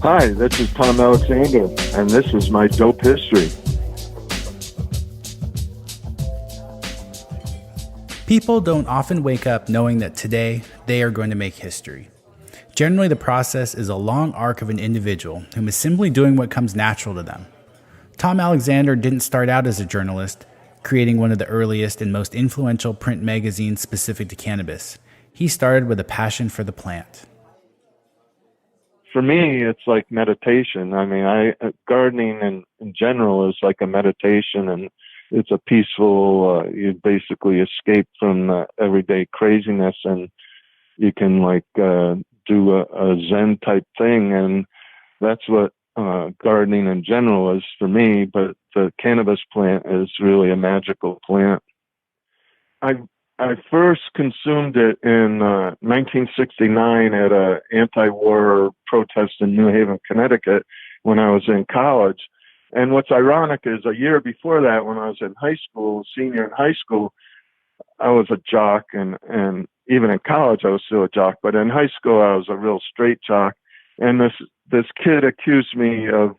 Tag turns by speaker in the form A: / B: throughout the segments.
A: Hi, this is Tom Alexander, and this is my dope history.
B: People don't often wake up knowing that today they are going to make history. Generally, the process is a long arc of an individual who is simply doing what comes natural to them. Tom Alexander didn't start out as a journalist, creating one of the earliest and most influential print magazines specific to cannabis. He started with a passion for the plant.
A: For me, it's like meditation. I mean, gardening in general is like a meditation, and it's a peaceful, you basically escape from the everyday craziness, and you can do a Zen type thing. And that's what gardening in general is for me. But the cannabis plant is really a magical plant. I first consumed it in 1969 at an anti-war protest in New Haven, Connecticut, when I was in college. And what's ironic is a year before that, when I was in high school, senior in high school, I was a jock, and even in college I was still a jock. But in high school I was a real straight jock. And this kid accused me of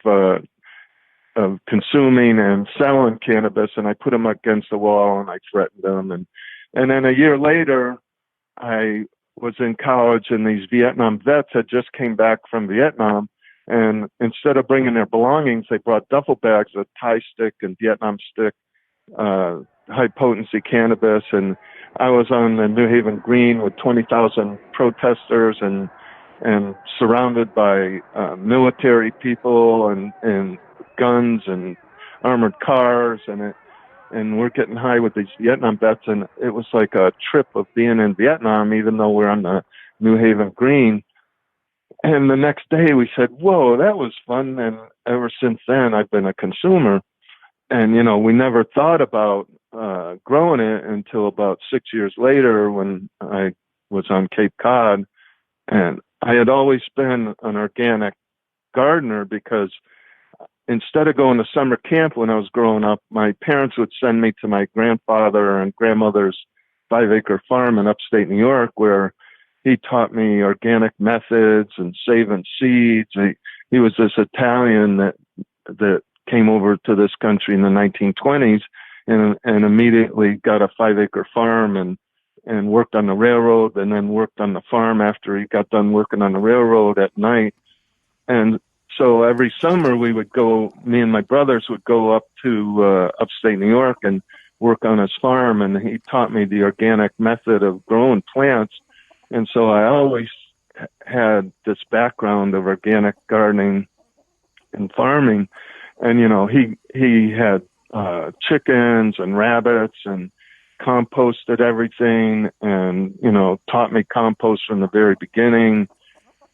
A: consuming and selling cannabis, and I put him against the wall and I threatened him. And then a year later, I was in college, and these Vietnam vets had just came back from Vietnam. And instead of bringing their belongings, they brought duffel bags of Thai stick and Vietnam stick, high potency cannabis. And I was on the New Haven Green with 20,000 protesters and surrounded by military people and guns and armored cars, and we're getting high with these Vietnam vets, and it was like a trip of being in Vietnam, even though we're on the New Haven Green. And the next day we said, whoa, that was fun. And ever since then, I've been a consumer. And, we never thought about growing it until about 6 years later when I was on Cape Cod. And I had always been an organic gardener because instead of going to summer camp when I was growing up, my parents would send me to my grandfather and grandmother's 5-acre farm in upstate New York, where he taught me organic methods and saving seeds. He was this Italian that came over to this country in the 1920s and immediately got a 5-acre farm and worked on the railroad, and then worked on the farm after he got done working on the railroad at night. And so every summer me and my brothers would go up to upstate New York and work on his farm, and he taught me the organic method of growing plants. And so I always had this background of organic gardening and farming. And, he had chickens and rabbits and composted everything and, taught me compost from the very beginning.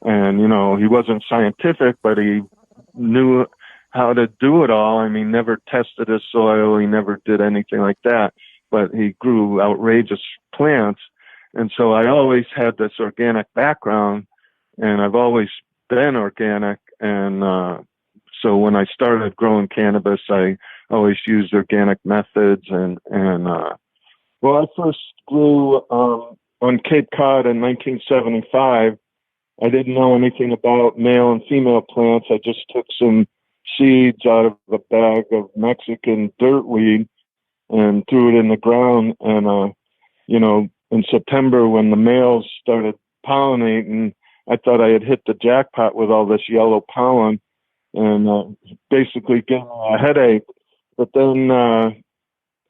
A: And, he wasn't scientific, but he knew how to do it all. I mean, never tested his soil. He never did anything like that, but he grew outrageous plants. And so I always had this organic background, and I've always been organic. And so when I started growing cannabis, I always used organic methods. Well, I first grew on Cape Cod in 1975. I didn't know anything about male and female plants. I just took some seeds out of a bag of Mexican dirtweed and threw it in the ground. And, in September, when the males started pollinating, I thought I had hit the jackpot with all this yellow pollen and basically gave me a headache. But then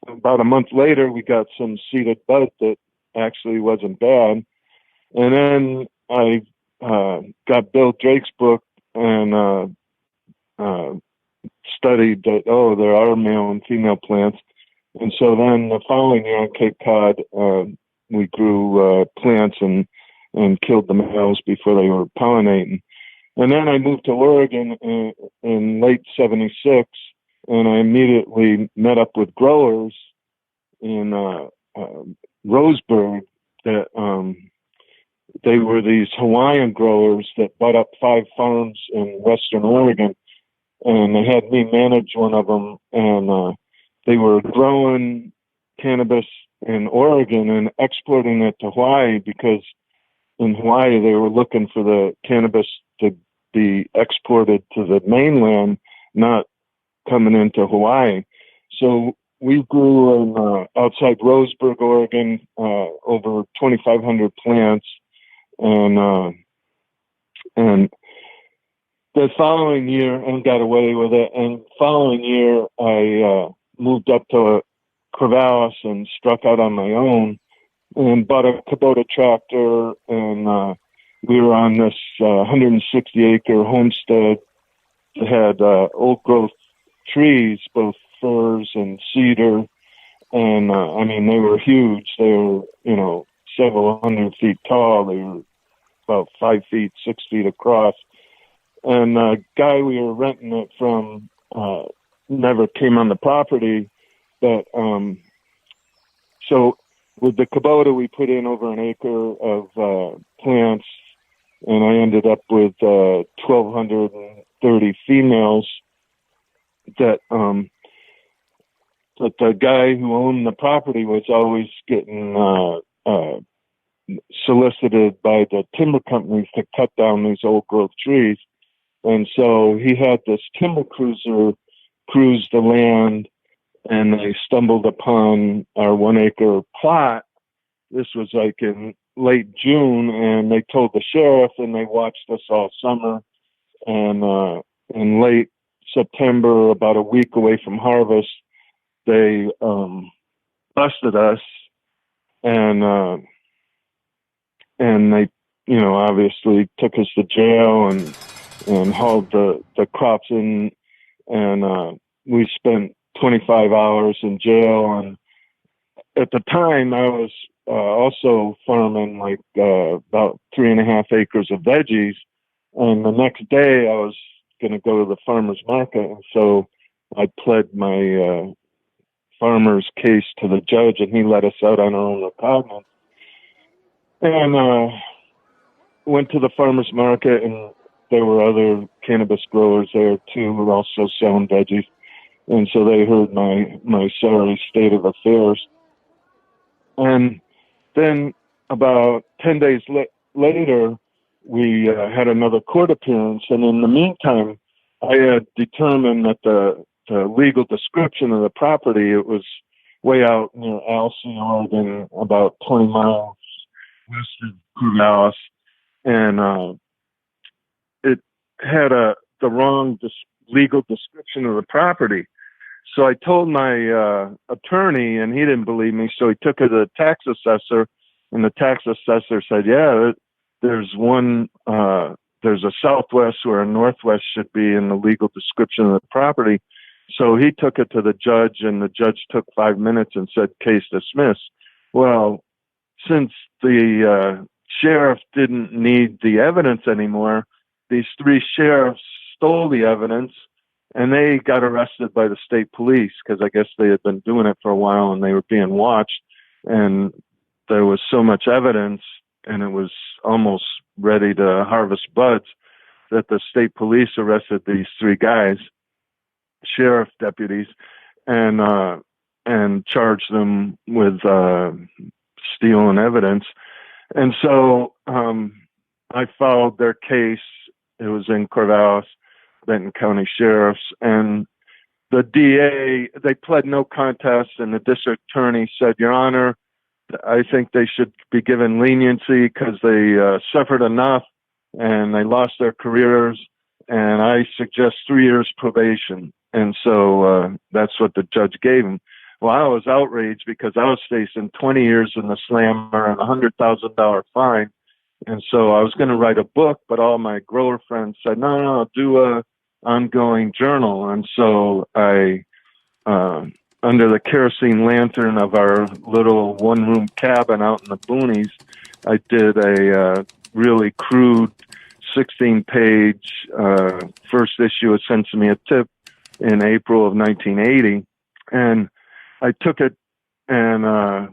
A: about a month later, we got some seeded bud that actually wasn't bad. And then I got Bill Drake's book and studied that, there are male and female plants. And so then the following year on Cape Cod, we grew plants and killed the males before they were pollinating. And then I moved to Oregon in late 76, and I immediately met up with growers in Roseburg that they were these Hawaiian growers that bought up 5 farms in Western Oregon, and they had me manage one of them, and they were growing cannabis in Oregon and exporting it to Hawaii because in Hawaii they were looking for the cannabis to be exported to the mainland, not coming into Hawaii. So we grew in outside Roseburg, Oregon, over 2,500 plants, and the following year, and got away with it. And following year, I moved up to Corvallis and struck out on my own and bought a Kubota tractor, and we were on this 160-acre homestead that had old growth trees, both firs and cedar, and I mean, they were huge. They were, several hundred feet tall. They were about 5 feet, 6 feet across. And the guy we were renting it from never came on the property, but so with the Kubota, we put in over an acre of plants, and I ended up with 1,230 females that the guy who owned the property was always getting solicited by the timber companies to cut down these old growth trees. And so he had this timber cruiser cruise the land, and they stumbled upon our 1 acre plot. This was like in late June, and they told the sheriff, and they watched us all summer. And in late September, about a week away from harvest, they busted us, and they, obviously took us to jail and hauled the crops in, and we spent 25 hours in jail. And at the time, I was also farming like about 3.5 acres of veggies, and the next day I was going to go to the farmer's market, and so I pled my farmer's case to the judge, and he let us out on our own recognizance. And went to the farmer's market, and there were other cannabis growers there too who were also selling veggies. And so they heard my sorry state of affairs. And then about 10 days later, we had another court appearance. And in the meantime, I had determined that the legal description of the property, it was way out near Alsea, Oregon, about 20 miles west of Corvallis. And it had the wrong legal description of the property. So I told my attorney, and he didn't believe me. So he took it to the tax assessor, and the tax assessor said, "Yeah, there's a southwest where a northwest should be in the legal description of the property." So he took it to the judge, and the judge took 5 minutes and said, "Case dismissed." Well, since the sheriff didn't need the evidence anymore, these 3 sheriffs stole the evidence, and they got arrested by the state police because I guess they had been doing it for a while and they were being watched, and there was so much evidence and it was almost ready to harvest buds that the state police arrested these 3 guys, sheriff deputies, and charged them with stealing evidence. And so I followed their case. It was in Corvallis, Benton County Sheriffs, and the DA, they pled no contest, and the district attorney said, "Your Honor, I think they should be given leniency because they suffered enough and they lost their careers, and I suggest 3 years probation." And so that's what the judge gave him. Well, I was outraged because I was facing 20 years in the slammer and a $100,000 fine. And so I was going to write a book, but all my grower friends said, no, do a ongoing journal. And so I, under the kerosene lantern of our little one-room cabin out in the boonies, I did a really crude 16-page first issue of Sinsemilla Tip in April of 1980. And I took it, and I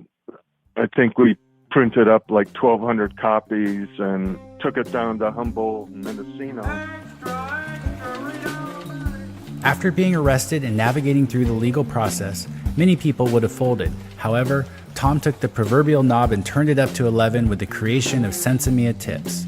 A: think we printed up like 1,200 copies and took it down to Humboldt and Mendocino.
B: After being arrested and navigating through the legal process, many people would have folded. However, Tom took the proverbial knob and turned it up to 11 with the creation of Sensi Media Tips.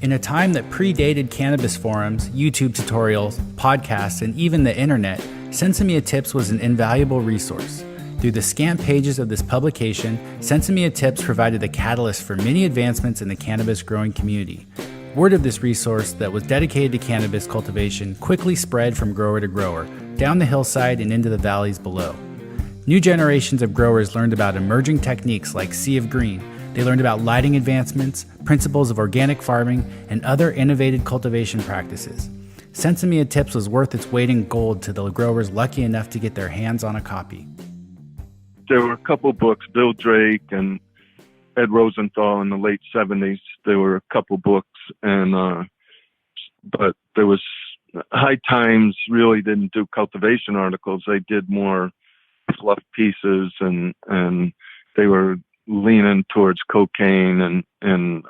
B: In a time that predated cannabis forums, YouTube tutorials, podcasts, and even the internet, Sinsemilla Tips was an invaluable resource. Through the scant pages of this publication, Sinsemilla Tips provided the catalyst for many advancements in the cannabis growing community. Word of this resource that was dedicated to cannabis cultivation quickly spread from grower to grower, down the hillside and into the valleys below. New generations of growers learned about emerging techniques like Sea of Green. They learned about lighting advancements, principles of organic farming, and other innovative cultivation practices. Sensimilla Tips was worth its weight in gold to the growers lucky enough to get their hands on a copy.
A: There were a couple books, Bill Drake and Ed Rosenthal in the late 70s. There were a couple books, and but there was High Times really didn't do cultivation articles. They did more fluff pieces, and they were leaning towards cocaine and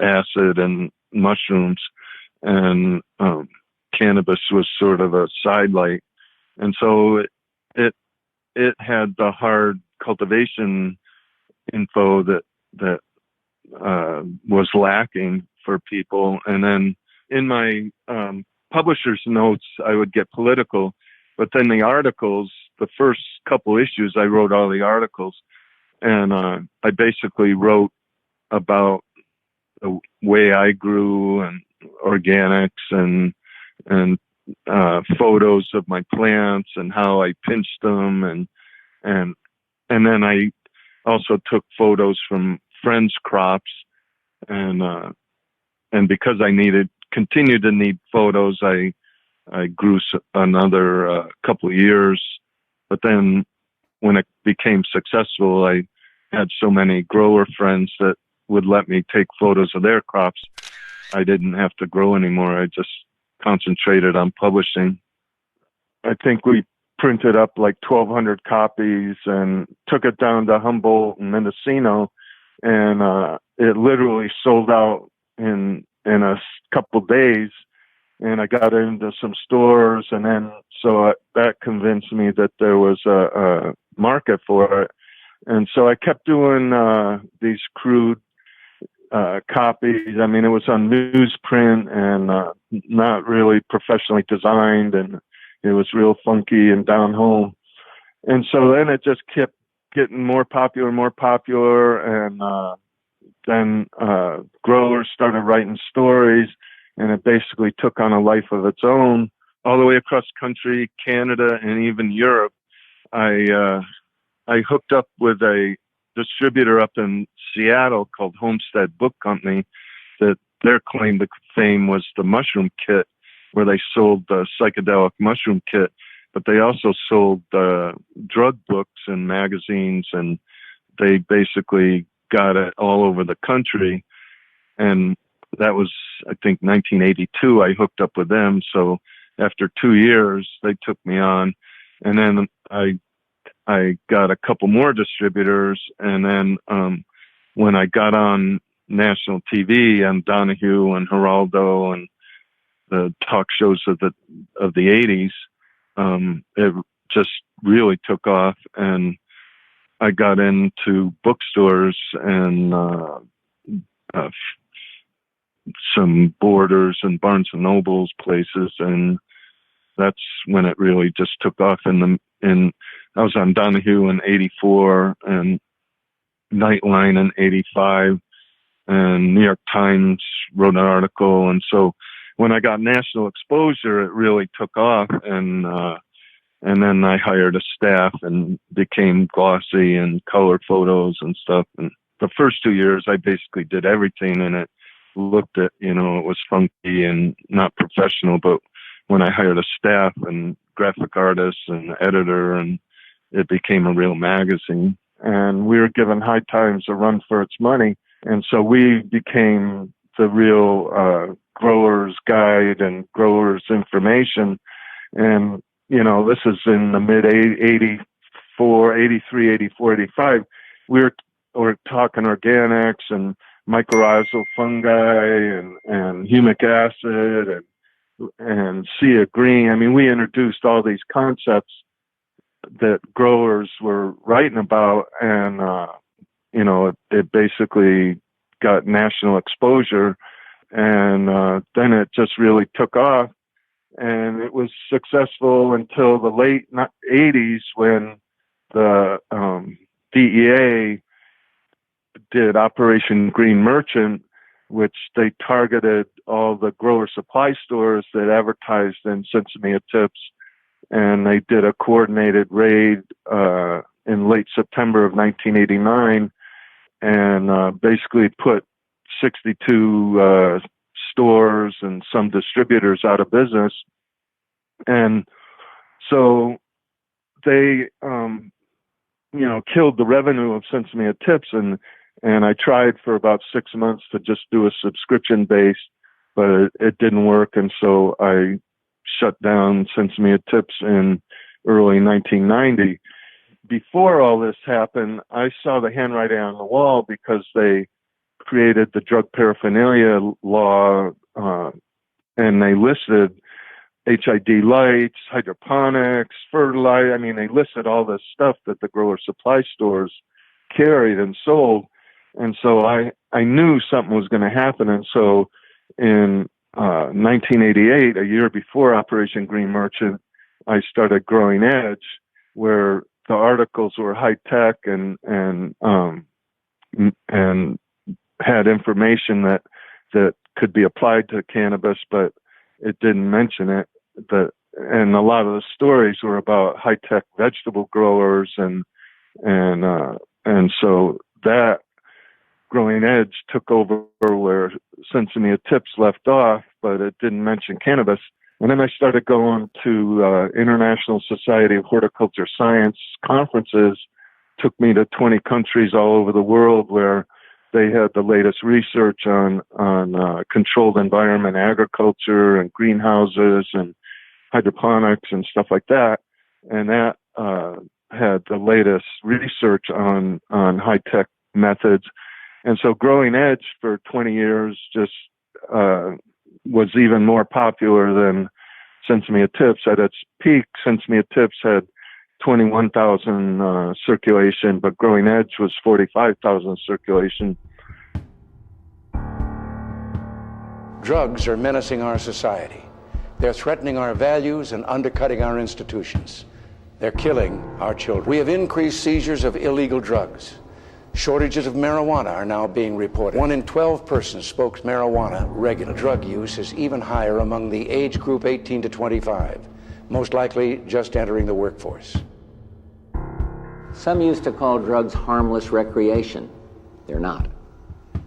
A: acid and mushrooms, and cannabis was sort of a sidelight. And so it had the hard cultivation info that was lacking for people. And then in my publisher's notes, I would get political, but then the articles, the first couple issues, I wrote all the articles, and I basically wrote about the way I grew and organics and photos of my plants and how I pinched them, and then I also took photos from friends' crops, and because I continued to need photos, I grew another couple of years. But then when it became successful, I had so many grower friends that would let me take photos of their crops. I didn't have to grow anymore. I just concentrated on publishing. I think we printed up like 1,200 copies and took it down to Humboldt and Mendocino, and it literally sold out in a couple days. And I got into some stores, and then so that convinced me that there was a market for it. And so I kept doing these crude copies. I mean, it was on newsprint and not really professionally designed, and it was real funky and down home. And so then it just kept getting more popular, and then growers started writing stories, and it basically took on a life of its own all the way across country, Canada, and even Europe. I hooked up with a distributor up in Seattle called Homestead Book Company, that their claim to fame was the mushroom kit, where they sold the psychedelic mushroom kit, but they also sold drug books and magazines, and they basically got it all over the country. And that was, I think, 1982. I hooked up with them. So after 2 years, they took me on, and then I got a couple more distributors. And then when I got on national TV on Donahue and Geraldo and the talk shows of the 80s, it just really took off, and I got into bookstores and some Borders and Barnes and Nobles places, and that's when it really just took off. I was on Donahue in '84 and Nightline in '85, and New York Times wrote an article. And so when I got national exposure, it really took off, and then I hired a staff and became glossy and color photos and stuff. And the first 2 years, I basically did everything, and it looked at, it was funky and not professional. But when I hired a staff and graphic artists and editor, and it became a real magazine, and we were giving High Times a run for its money. And so we became the real growers guide and growers information. And, this is in the mid 84, 83, 84, 85. We're talking organics and mycorrhizal fungi and humic acid and sea of green. I mean, we introduced all these concepts that growers were writing about, and it basically got national exposure. And then it just really took off. And it was successful until the late 80s when the DEA did Operation Green Merchant, which they targeted all the grower supply stores that advertised in Sinsemilla tips. And they did a coordinated raid in late September of 1989 and basically put 62 stores and some distributors out of business. And so they, killed the revenue of Sinsemilla tips. And I tried for about 6 months to just do a subscription base, but it didn't work. And so I shut down Sinsemilla tips in early 1990. Before all this happened, I saw the handwriting on the wall because they created the drug paraphernalia law, and they listed HID lights, hydroponics, fertilizer. I mean, they listed all this stuff that the grower supply stores carried and sold. And so I knew something was going to happen. And so in 1988, a year before Operation Green Merchant, I started Growing Edge, where the articles were high tech and had information that could be applied to cannabis, but it didn't mention it. And a lot of the stories were about high tech vegetable growers, and so that Growing Edge took over where Sensimilla tips left off, but it didn't mention cannabis. And then I started going to International Society of Horticulture Science conferences. Took me to 20 countries all over the world where they had the latest research on controlled environment agriculture and greenhouses and hydroponics and stuff like that. And that had the latest research on high-tech methods. And so Growing Edge for 20 years just was even more popular than Sensimilla tips. At its peak, Sensimilla tips had 21,000 circulation, but Growing Edge was 45,000 circulation.
C: Drugs are menacing our society. They're threatening our values and undercutting our institutions. They're killing our children. We have increased seizures of illegal drugs. Shortages of marijuana are now being reported. 1 in 12 persons smokes marijuana regularly. Drug use is even higher among the age group 18 to 25, most likely just entering the workforce.
D: Some used to call drugs harmless recreation. They're not.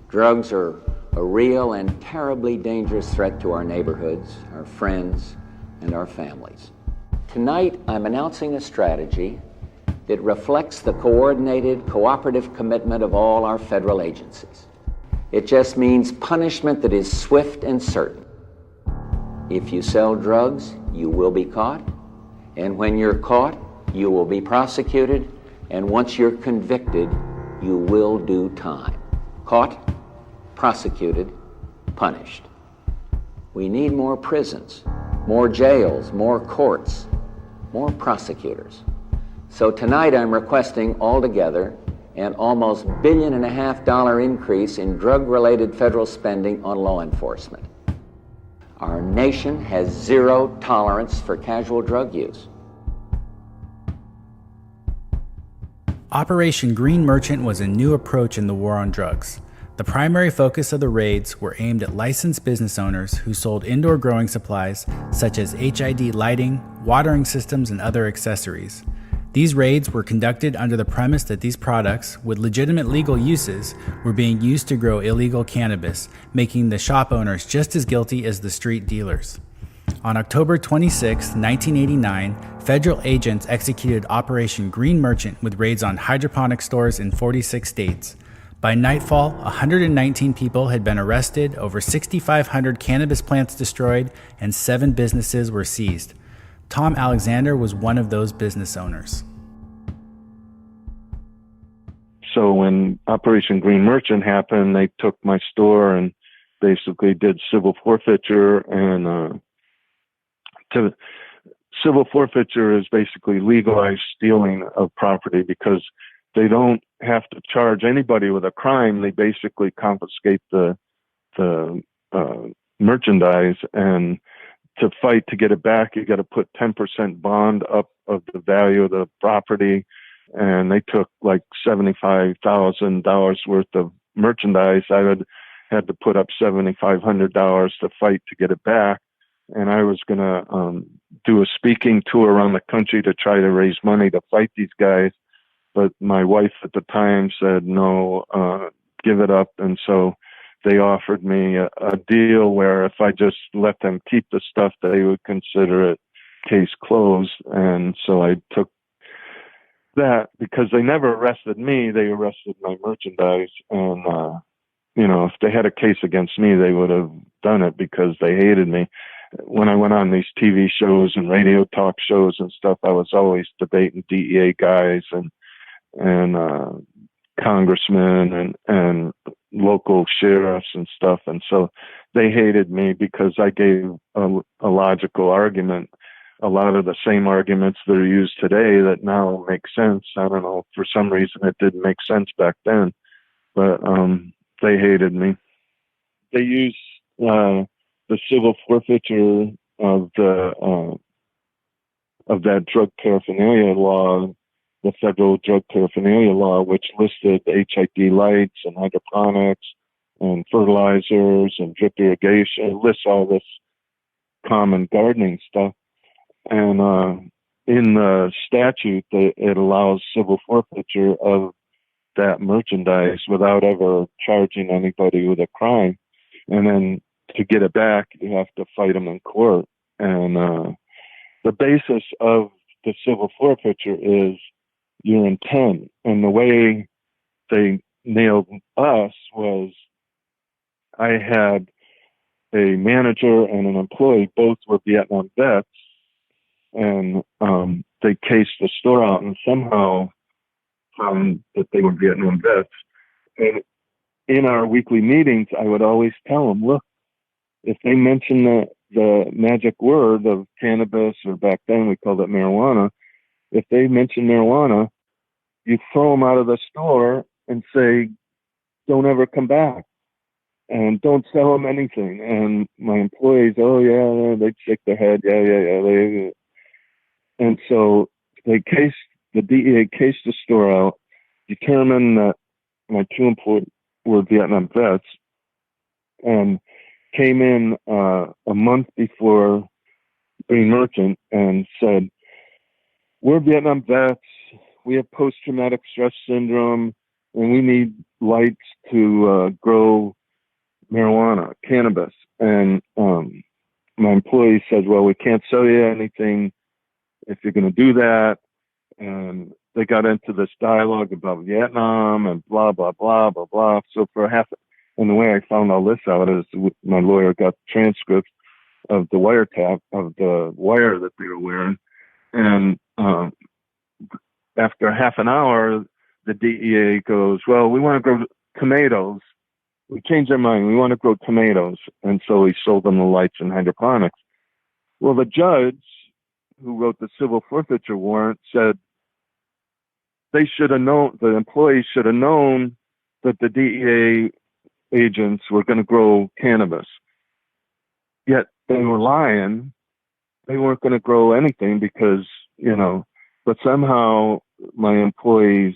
D: Drugs are a real and terribly dangerous threat to our neighborhoods, our friends, and our families. Tonight, I'm announcing a strategy that reflects the coordinated, cooperative commitment of all our federal agencies. It just means punishment that is swift and certain. If you sell drugs, you will be caught, and when you're caught, you will be prosecuted, and once you're convicted, you will do time. Caught, prosecuted, punished. We need more prisons, more jails, more courts, more prosecutors. So tonight I'm requesting altogether an almost $1.5 billion increase in drug-related federal spending on law enforcement. Our nation has zero tolerance for casual drug use.
B: Operation Green Merchant was a new approach in the war on drugs. The primary focus of the raids were aimed at licensed business owners who sold indoor growing supplies such as HID lighting, watering systems, and other accessories. These raids were conducted under the premise that these products, with legitimate legal uses, were being used to grow illegal cannabis, making the shop owners just as guilty as the street dealers. On October 26, 1989, federal agents executed Operation Green Merchant with raids on hydroponic stores in 46 states. By nightfall, 119 people had been arrested, over 6,500 cannabis plants destroyed, and 7 businesses were seized. Tom Alexander was one of those business owners.
A: So when Operation Green Merchant happened, they took my store and basically did civil forfeiture. And civil forfeiture is basically legalized stealing of property because they don't have to charge anybody with a crime. They basically confiscate the merchandise, and to fight to get it back, you got to put 10% bond up of the value of the property. And they took like $75,000 worth of merchandise. I had to put up $7,500 to fight to get it back. And I was going to do a speaking tour around the country to try to raise money to fight these guys. But my wife at the time said, no, give it up. And so they offered me a deal where if I just let them keep the stuff, they would consider it case closed. And so I took that because they never arrested me. They arrested my merchandise. And, if they had a case against me, they would have done it because they hated me. When I went on these TV shows and radio talk shows and stuff, I was always debating DEA guys and congressmen and local sheriffs and stuff. And so they hated me because I gave a logical argument, a lot of the same arguments that are used today that now make sense. I don't know, for some reason it didn't make sense back then, but they hated me. They used the civil forfeiture of that drug paraphernalia law, the federal drug paraphernalia law, which listed HID lights and hydroponics and fertilizers and drip irrigation. It lists all this common gardening stuff. And in the statute, it allows civil forfeiture of that merchandise without ever charging anybody with a crime. And then to get it back, you have to fight them in court. And the basis of the civil forfeiture is your intent. And the way they nailed us was I had a manager and an employee, both were Vietnam vets, and they cased the store out and somehow found that they were Vietnam vets. And in our weekly meetings, I would always tell them, look, if they mention the magic word of cannabis, or back then we called it marijuana, if they mention marijuana, you throw them out of the store and say, don't ever come back and don't sell them anything. And my employees, oh yeah, they'd shake their head. Yeah. And so the DEA cased the store out, determined that my two employees were Vietnam vets, and came in a month before being merchant and said, we're Vietnam vets, we have post-traumatic stress syndrome, and we need lights to grow marijuana, cannabis. And my employee said, well, we can't sell you anything if you're going to do that. And they got into this dialogue about Vietnam and blah, blah, blah, blah, blah. So and the way I found all this out is my lawyer got transcripts of the wiretap of the wire that they were wearing. And after half an hour, the DEA goes, well, we want to grow tomatoes. We changed our mind. We want to grow tomatoes. And so we sold them the lights and hydroponics. Well, the judge who wrote the civil forfeiture warrant said they should have known, the employees should have known that the DEA agents were going to grow cannabis. Yet they were lying. They weren't going to grow anything because, but somehow my employees,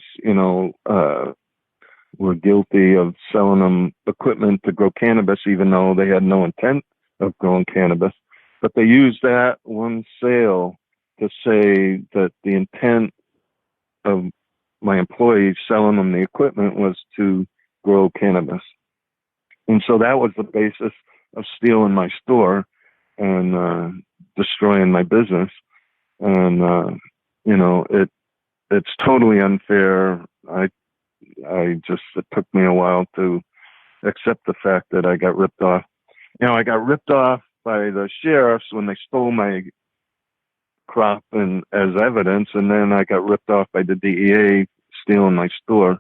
A: were guilty of selling them equipment to grow cannabis, even though they had no intent of growing cannabis. But they used that one sale to say that the intent of my employees selling them the equipment was to grow cannabis. And so that was the basis of stealing my store and destroying my business. And, it's totally unfair. It took me a while to accept the fact that I got ripped off. I got ripped off by the sheriffs when they stole my crop and as evidence, and then I got ripped off by the DEA stealing my store.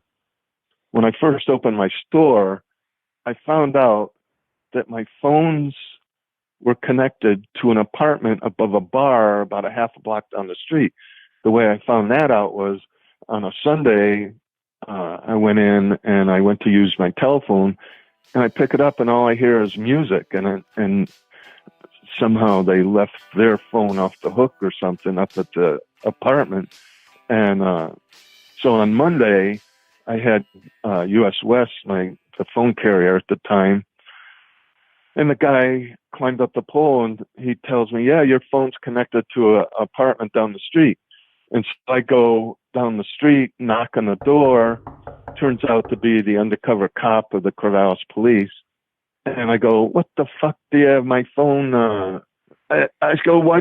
A: When I first opened my store, I found out that my phones were connected to an apartment above a bar about a half a block down the street. The way I found that out was on a Sunday, I went in and I went to use my telephone, and I pick it up, and all I hear is music, and somehow they left their phone off the hook or something up at the apartment. And so on Monday, I had US West, the phone carrier at the time, and the guy climbed up the pole, and he tells me, yeah, your phone's connected to an apartment down the street. And so I go down the street, knock on the door. Turns out to be the undercover cop of the Corvallis police. And I go, what the fuck do you have my phone? I go, why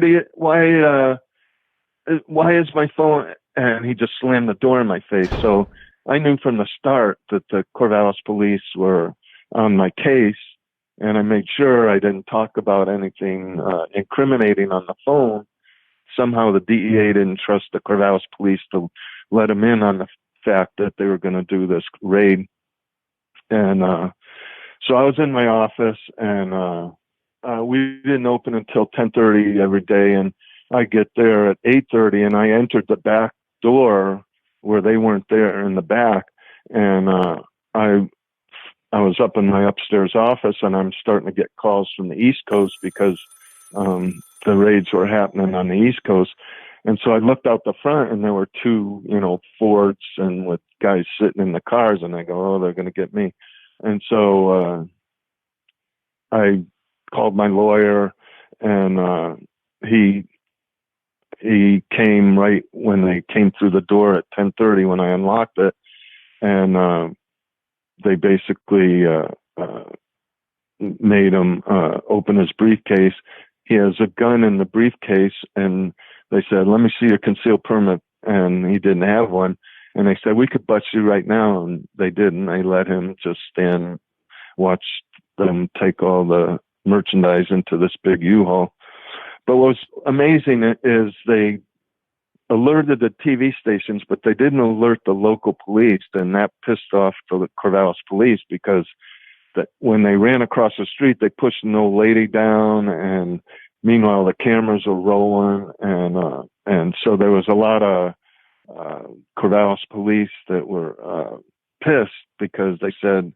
A: is my phone? And he just slammed the door in my face. So I knew from the start that the Corvallis police were on my case, and I made sure I didn't talk about anything incriminating on the phone. Somehow the DEA didn't trust the Corvallis police to let them in on the fact that they were going to do this raid. And so I was in my office, and we didn't open until 10:30 every day, and I get there at 8:30, and I entered the back door where they weren't there in the back, and I was up in my upstairs office, and I'm starting to get calls from the East Coast because the raids were happening on the East Coast. And so I looked out the front, and there were two, Fords, and with guys sitting in the cars, and I go, oh, they're going to get me. And so I called my lawyer, and he came right when they came through the door at 10:30 when I unlocked it, and they basically made him open his briefcase. He has a gun in the briefcase, and they said, let me see your concealed permit, and he didn't have one. And they said, we could bust you right now, and they didn't. They let him just stand, watch them take all the merchandise into this big U-Haul. But what was amazing is they alerted the TV stations, but they didn't alert the local police, and that pissed off the Corvallis police, because that when they ran across the street, they pushed an old lady down, and meanwhile the cameras were rolling, and so there was a lot of Corvallis police that were pissed, because they said,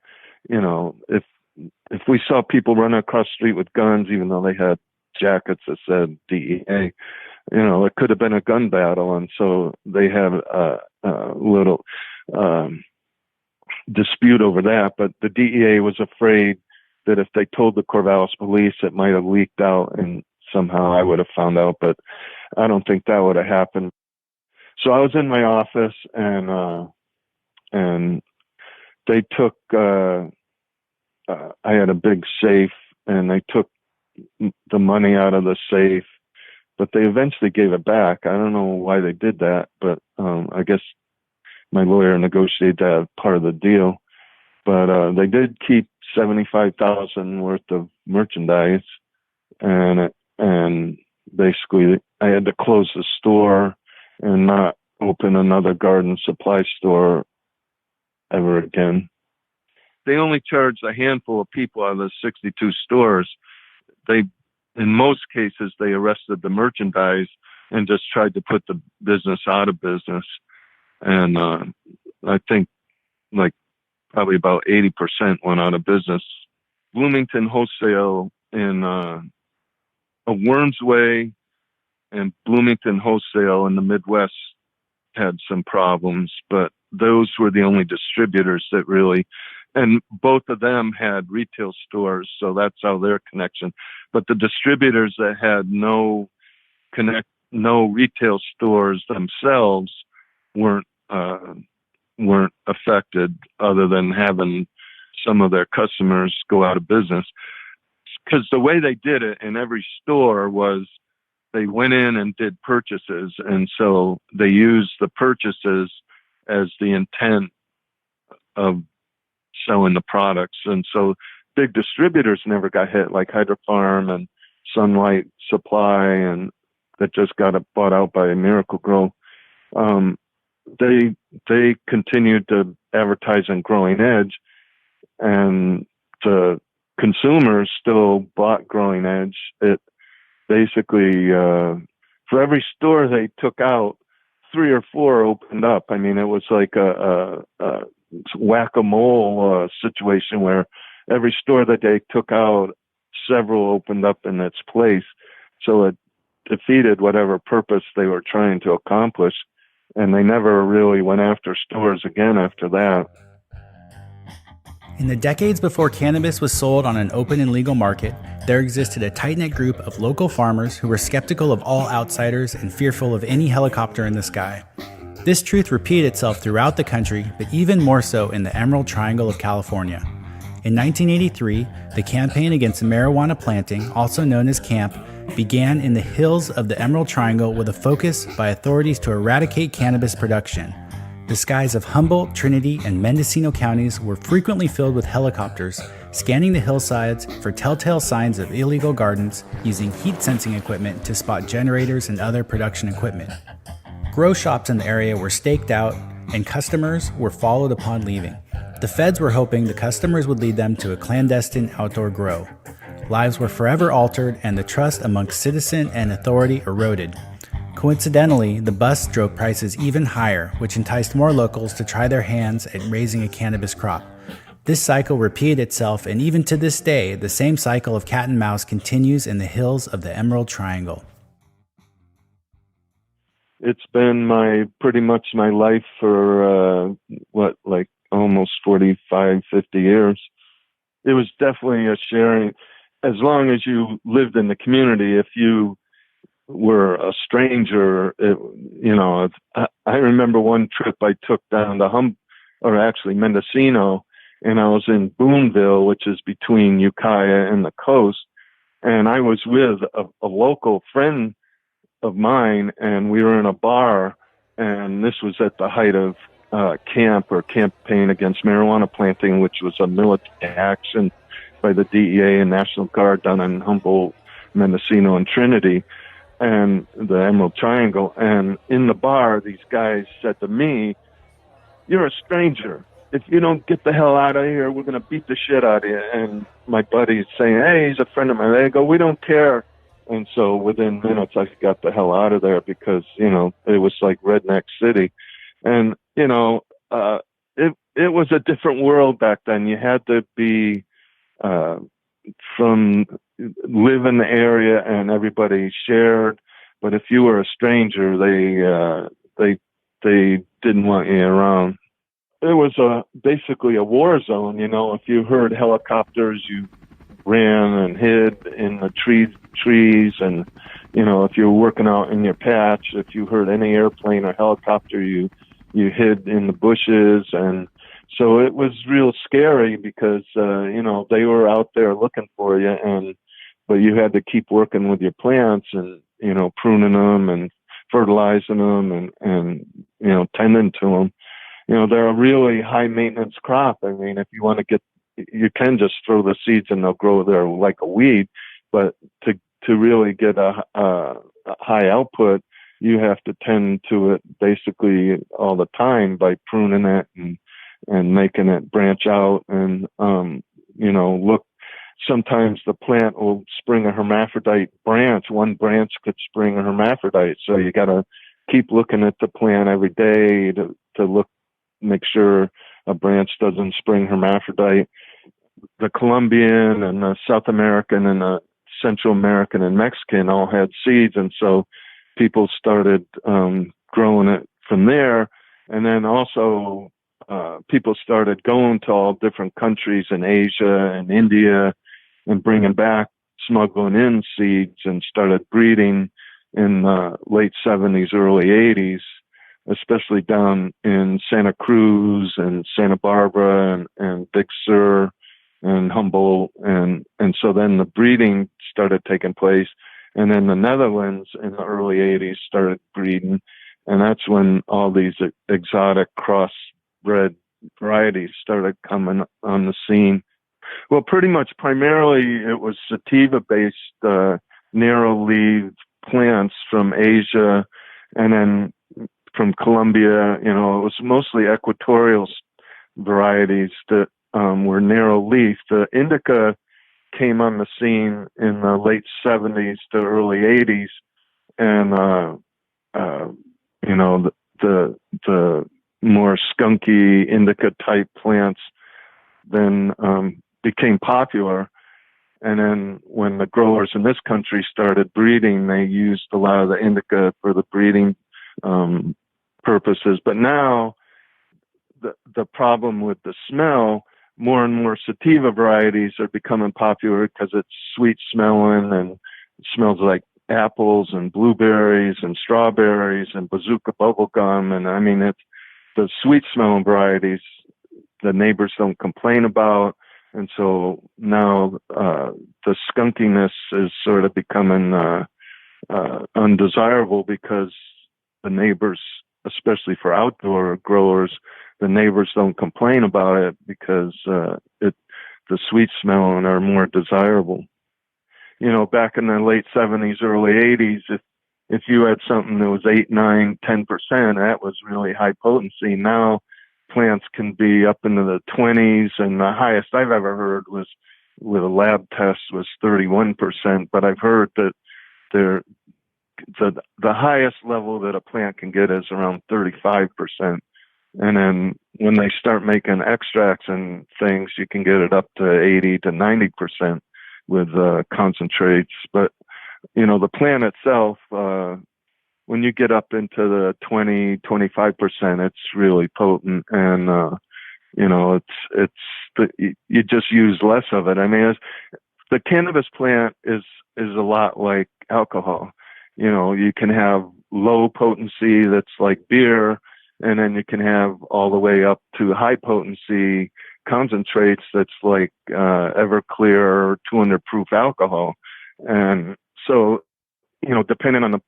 A: if we saw people running across the street with guns, even though they had jackets that said DEA, it could have been a gun battle. And so they had a little dispute over that. But the DEA was afraid that if they told the Corvallis police, it might have leaked out, and somehow I would have found out. But I don't think that would have happened. So I was in my office, and they took, I had a big safe, and they took the money out of the safe, but they eventually gave it back. I don't know why they did that, but I guess my lawyer negotiated that part of the deal. But they did keep $75,000 worth of merchandise, and basically I had to close the store and not open another garden supply store ever again. They only charged a handful of people out of the 62 stores. In most cases, they arrested the merchandise and just tried to put the business out of business. And I think probably about 80% went out of business. Bloomington Wholesale in Worms Way and Bloomington Wholesale in the Midwest had some problems, but those were the only distributors that really, and both of them had retail stores, so that's how their connection. But the distributors that had no retail stores themselves weren't affected, other than having some of their customers go out of business. Because the way they did it in every store was they went in and did purchases, and so they used the purchases as the intent of selling the products. And so big distributors never got hit, like Hydrofarm and Sunlight Supply, and that just got bought out by Miracle Grow. They continued to advertise on Growing Edge, and the consumers still bought Growing Edge. It basically, for every store they took out, 3 or 4 opened up. I mean, it was like a whack-a-mole situation where every store that they took out, several opened up in its place. So it defeated whatever purpose they were trying to accomplish. And they never really went after stores again after that.
B: In the decades before cannabis was sold on an open and legal market, there existed a tight-knit group of local farmers who were skeptical of all outsiders and fearful of any helicopter in the sky. This truth repeated itself throughout the country, but even more so in the Emerald Triangle of California. In 1983, the campaign against marijuana planting, also known as CAMP, began in the hills of the Emerald Triangle with a focus by authorities to eradicate cannabis production. The skies of Humboldt, Trinity, and Mendocino counties were frequently filled with helicopters, scanning the hillsides for telltale signs of illegal gardens, using heat-sensing equipment to spot generators and other production equipment. Grow shops in the area were staked out, and customers were followed upon leaving. The feds were hoping the customers would lead them to a clandestine outdoor grow. Lives were forever altered, and the trust amongst citizen and authority eroded. Coincidentally, the bust drove prices even higher, which enticed more locals to try their hands at raising a cannabis crop. This cycle repeated itself, and even to this day, the same cycle of cat and mouse continues in the hills of the Emerald Triangle.
A: It's been pretty much my life for, almost 45, 50 years. It was definitely a sharing. As long as you lived in the community, if you were a stranger, I remember one trip I took down to Mendocino, and I was in Boonville, which is between Ukiah and the coast, and I was with a local friend of mine, and we were in a bar, and this was at the height of campaign against marijuana planting, which was a military action by the DEA and National Guard down in Humboldt, Mendocino, and Trinity, and the Emerald Triangle. And in the bar, these guys said to me, "You're a stranger. If you don't get the hell out of here, we're going to beat the shit out of you." And my buddy's saying, "Hey, he's a friend of mine." They go, "We don't care." And so within minutes, I got the hell out of there because, it was like redneck city. And, it was a different world back then. You had to be live in the area, and everybody shared. But if you were a stranger, they didn't want you around. It was basically a war zone. If you heard helicopters, you ran and hid in the trees, and if you were working out in your patch, if you heard any airplane or helicopter, you hid in the bushes. And so it was real scary because they were out there looking for you, but you had to keep working with your plants and pruning them and fertilizing them and tending to them. They're a really high maintenance crop. I mean, if you want to you can just throw the seeds and they'll grow there like a weed, but to really get a high output, you have to tend to it basically all the time by pruning it and making it branch out. And sometimes the plant will spring a hermaphrodite branch. One branch could spring a hermaphrodite, so you got to keep looking at the plant every day to make sure a branch doesn't spring hermaphrodite. The Colombian and the South American and the Central American and Mexican all had seeds, and so people started growing it from there. And then also people started going to all different countries in Asia and India and bringing back, smuggling in seeds, and started breeding in the late 70s, early 80s, especially down in Santa Cruz and Santa Barbara and Big Sur and Humboldt. And so then the breeding started taking place. And then the Netherlands in the early 80s started breeding. And that's when all these exotic crossbred varieties started coming on the scene. Well, pretty much primarily it was sativa-based narrow-leaf plants from Asia, and then from Colombia. It was mostly equatorial varieties that were narrow-leaf. The indica came on the scene in the late 70s to early 80s, and the more skunky indica type plants then became popular. And then when the growers in this country started breeding, they used a lot of the indica for the breeding purposes. But now the problem with the smell, more and more sativa varieties are becoming popular because it's sweet smelling and it smells like apples and blueberries and strawberries and bazooka bubble gum. And I mean, it's the sweet smelling varieties the neighbors don't complain about. And so now the skunkiness is sort of becoming undesirable because the neighbors, especially for outdoor growers, the neighbors don't complain about it because the sweet smelling are more desirable. You know, back in the late 70s, early 80s, if you had something that was 8, 9, 10%, that was really high potency. Now plants can be up into the 20s, and the highest I've ever heard was with a lab test was 31%. But I've heard that the highest level that a plant can get is around 35%. And then when they start making extracts and things, you can get it up to 80 to 90% with concentrates. But, you know, the plant itself, when you get up into the 20, 25%, it's really potent. And, you know, you just use less of it. I mean, the cannabis plant is a lot like alcohol. You know, you can have low potency that's like beer, and then you can have all the way up to high potency concentrates that's like Everclear 200 proof alcohol. And so, you know, depending on the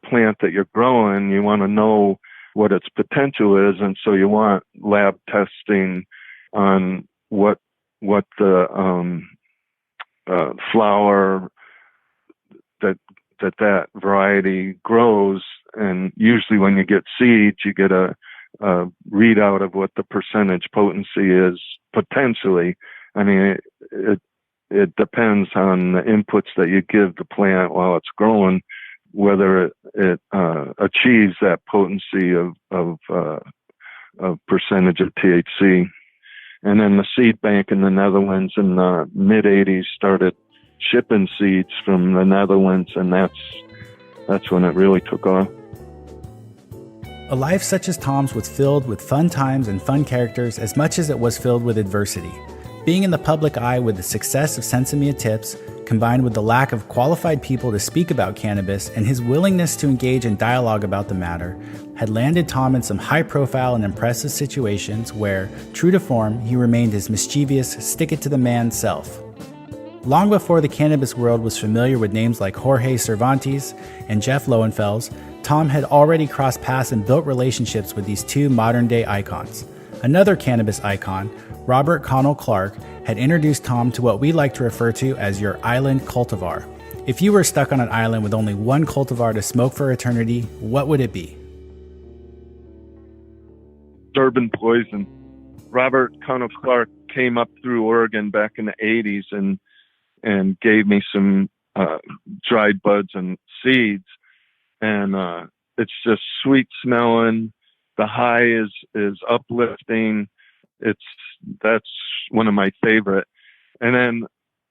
A: plant that you're growing, you want to know what its potential is, and so you want lab testing on what the flower that variety grows. And usually when you get seeds, you get a readout of what the percentage potency is potentially. I mean, it depends on the inputs that you give the plant while it's growing, whether it achieves that potency of percentage of THC. And then the seed bank in the Netherlands in the mid 80s started shipping seeds from the Netherlands, and that's when it really took off.
B: A life such as Tom's was filled with fun times and fun characters as much as it was filled with adversity. Being in the public eye with the success of Sinsemilla tips, combined with the lack of qualified people to speak about cannabis and his willingness to engage in dialogue about the matter, had landed Tom in some high-profile and impressive situations where, true to form, he remained his mischievous, stick-it-to-the-man self. Long before the cannabis world was familiar with names like Jorge Cervantes and Jeff Lowenfels, Tom had already crossed paths and built relationships with these two modern-day icons. Another cannabis icon, Robert Connell Clark, had introduced Tom to what we like to refer to as your island cultivar. If you were stuck on an island with only one cultivar to smoke for eternity, what would it be?
A: Urban poison. Robert Connell Clark came up through Oregon back in the 80s and gave me some dried buds and seeds. And it's just sweet smelling. The high is uplifting. That's one of my favorite. And then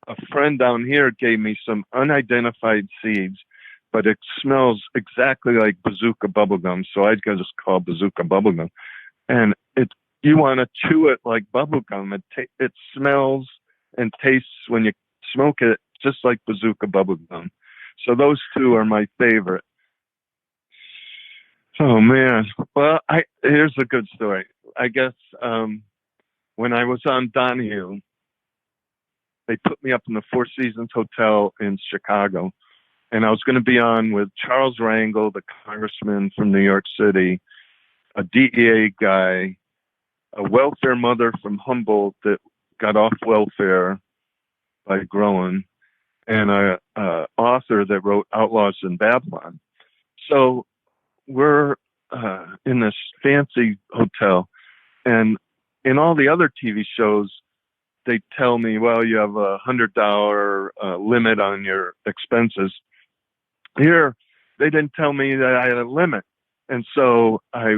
A: a friend down here gave me some unidentified seeds, but it smells exactly like bazooka bubblegum. So I just call bazooka bubblegum. And you want to chew it like bubblegum. It smells and tastes when you smoke it just like bazooka bubblegum. So those two are my favorite. Oh man. Well, here's a good story. I guess when I was on Donahue, they put me up in the Four Seasons Hotel in Chicago, and I was going to be on with Charles Rangel, the congressman from New York City, a DEA guy, a welfare mother from Humboldt that got off welfare by growing, and a author that wrote Outlaws in Babylon. So we're in this fancy hotel, and in all the other TV shows, they tell me, well, you have $100 limit on your expenses. Here, they didn't tell me that I had a limit. And so I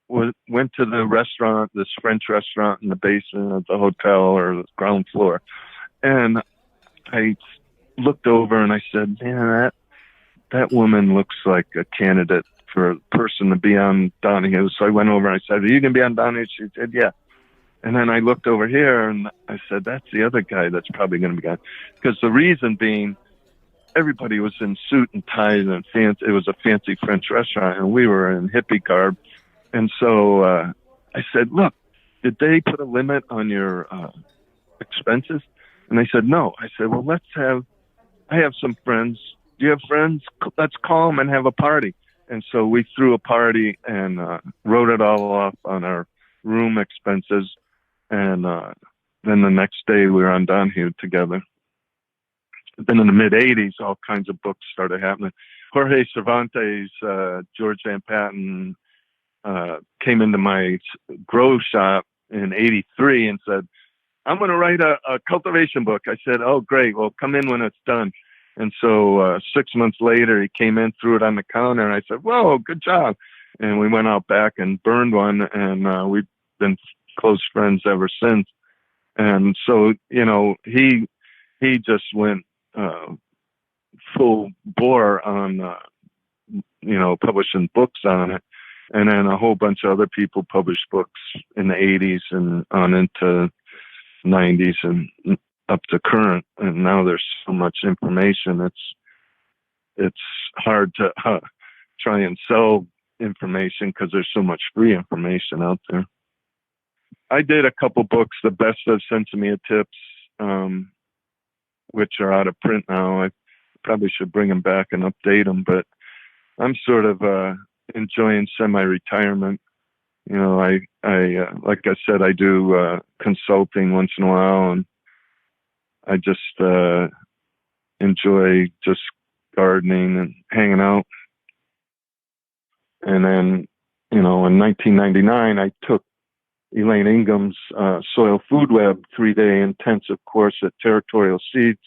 A: went to the restaurant, this French restaurant in the basement of the hotel or the ground floor. And I looked over and I said, man, that woman looks like a candidate for a person to be on Donahue. So I went over and I said, are you going to be on Donahue? She said, yeah. And then I looked over here and I said, that's the other guy that's probably going to be on. Because the reason being, everybody was in suit and ties and fancy. It was a fancy French restaurant and we were in hippie garb. And so I said, look, did they put a limit on your expenses? And they said, no. I said, well, I have some friends. Do you have friends? Let's call them and have a party. And so we threw a party and wrote it all off on our room expenses. And then the next day we were on Donahue together. Then in the mid-'80s, all kinds of books started happening. Jorge Cervantes, George Van Patten came into my grow shop in '83 and said, I'm going to write a cultivation book. I said, oh, great. Well, come in when it's done. And so 6 months later, he came in, threw it on the counter, and I said, whoa, good job. And we went out back and burned one, and we've been close friends ever since. And so, he just went full bore on, publishing books on it. And then a whole bunch of other people published books in the 80s and on into 90s and up to current. And now there's so much information. It's hard to try and sell information because there's so much free information out there. I did a couple books, the best of Sinsemilla tips, which are out of print now. I probably should bring them back and update them, but I'm sort of enjoying semi-retirement. I like I said, I do consulting once in a while, and I just enjoy just gardening and hanging out. And then, in 1999, I took Elaine Ingham's Soil Food Web 3-day intensive course at Territorial Seeds.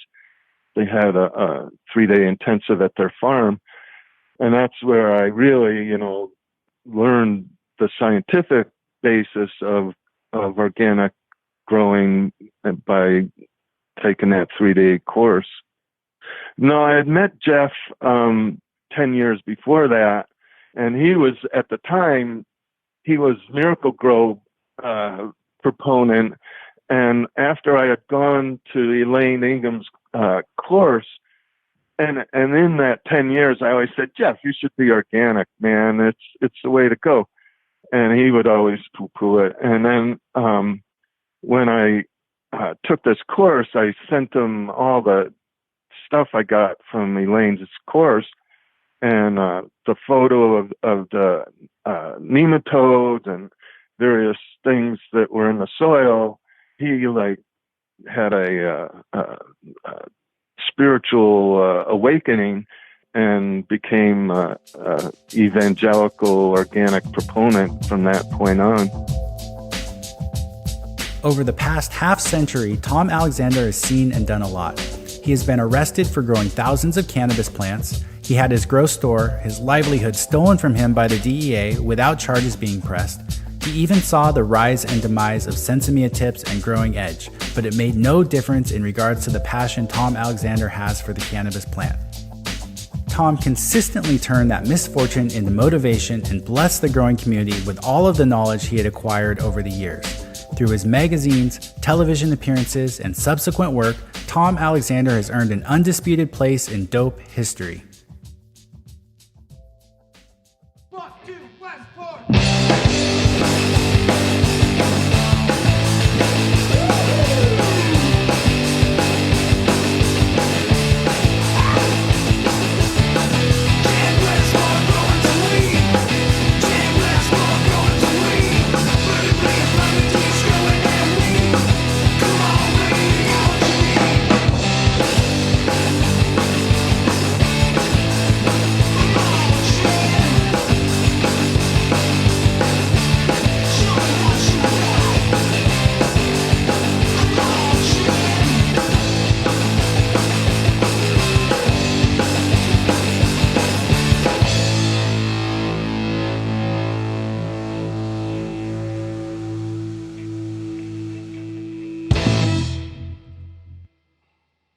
A: They had a 3-day intensive at their farm. And that's where I really, learned the scientific basis of organic growing by taking that 3-day course. No, I had met Jeff 10 years before that, and he was, at the time, he was Miracle Grow proponent. And after I had gone to Elaine Ingham's course, and in that 10 years, I always said, Jeff, you should be organic, man. It's the way to go. And he would always poo-poo it. And then when I took this course, I sent him all the stuff I got from Elaine's course and the photo of the nematodes and various things that were in the soil. He had a spiritual awakening and became evangelical organic proponent from that point on.
B: Over the past half-century, Tom Alexander has seen and done a lot. He has been arrested for growing thousands of cannabis plants. He had his grow store, his livelihood stolen from him by the DEA without charges being pressed. He even saw the rise and demise of Sensimilla tips and Growing Edge, but it made no difference in regards to the passion Tom Alexander has for the cannabis plant. Tom consistently turned that misfortune into motivation and blessed the growing community with all of the knowledge he had acquired over the years. Through his magazines, television appearances, and subsequent work, Tom Alexander has earned an undisputed place in dope history.
E: Fuck you, Westport!